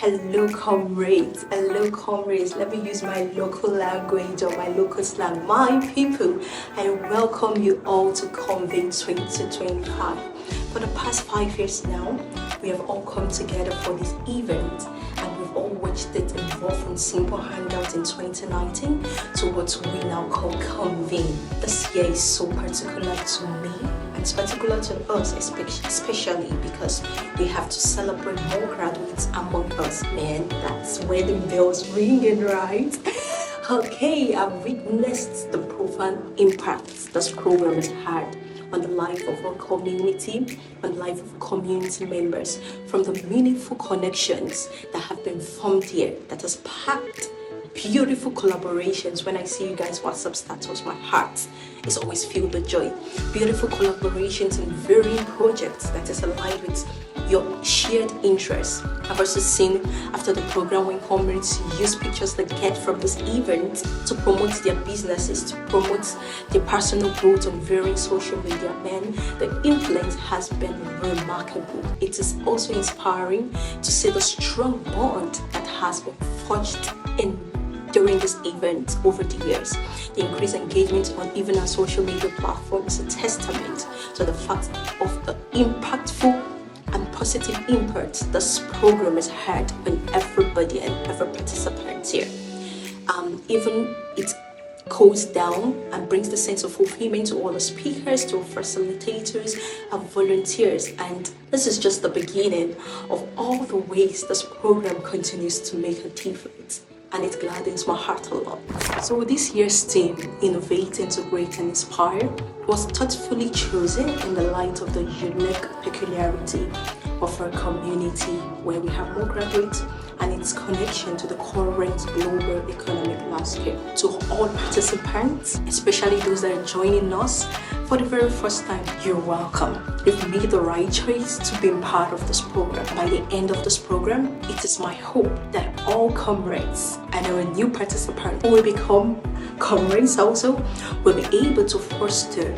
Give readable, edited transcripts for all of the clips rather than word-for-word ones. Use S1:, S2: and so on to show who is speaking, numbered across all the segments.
S1: Hello comrades, let me use my local language or my local slang. My people, I welcome you all to Convene 2025. For the past 5 years now, we have all come together for this event, and we've all watched it evolve from simple hangout in 2019 to what we now call Convene. This year is so particular to me. It's particular to us, especially because we have to celebrate more graduates among us. Man, that's where the bells ringing, right? Okay, I've witnessed the profound impact this program has had on the life of our community, on the life of community members, from the meaningful connections that have been formed here, that has packed beautiful collaborations. When I see you guys WhatsApp status, my heart is always filled with joy. Beautiful collaborations in varying projects that is aligned with your shared interests. I've also seen after the program when Comrades use pictures they get from this event to promote their businesses, to promote their personal growth on various social media. Man, the influence has been remarkable. It is also inspiring to see the strong bond that has been forged during this event over the years. The increased engagement on even our social media platforms is a testament to the fact of the impactful and positive impact this program has had on everybody and every participant here. Even it goes down and brings the sense of fulfillment to all the speakers, to our facilitators, and volunteers. And this is just the beginning of all the ways this program continues to make a difference. And it gladdens my heart a lot. So this year's theme, Innovate, Integrate and Inspire, was thoughtfully chosen in the light of the unique peculiarity of our community, where we have more graduates, and its connection to the current global economic landscape. To all participants, especially those that are joining us for the very first time, you're welcome. You've made the right choice to be part of this program. By the end of this program, it is my hope that all comrades and our new participants who will become comrades also will be able to foster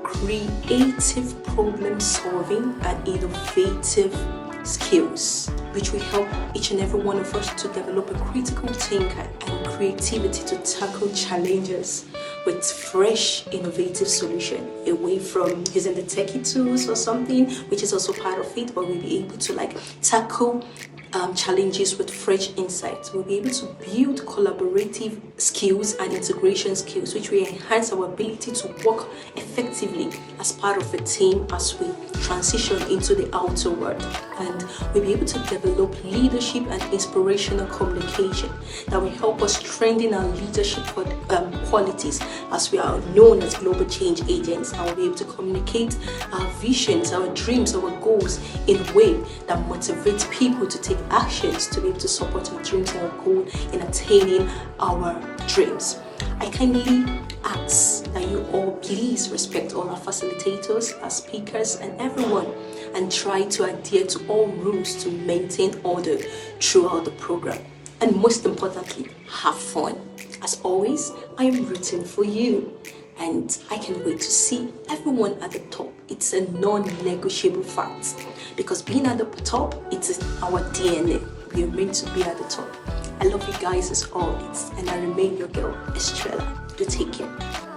S1: creative problem solving and innovative skills, which will help each and every one of us to develop a critical thinker and creativity to tackle challenges with fresh, innovative solution, away from using the techie tools or something, which is also part of it, but we'll be able to tackle challenges with fresh insights. We'll be able to build collaborative skills and integration skills, which will enhance our ability to work effectively as part of a team as we transition into the outer world. And we'll be able to develop leadership and inspirational communication that will help us strengthen our leadership qualities as we are known as global change agents, and we'll be able to communicate our visions, our dreams, our goals in a way that motivates people to take actions to be able to support our dreams and our goal in attaining our dreams. I kindly ask that you all please respect all our facilitators, our speakers, and everyone, and try to adhere to all rules to maintain order throughout the program. And most importantly, have fun. As always, I am rooting for you, and I can't wait to see everyone at the top. It's a non-negotiable fact, because being at the top, it is our DNA. We are meant to be at the top. I love you guys as always, and I remain your girl, Estrella. Do take care.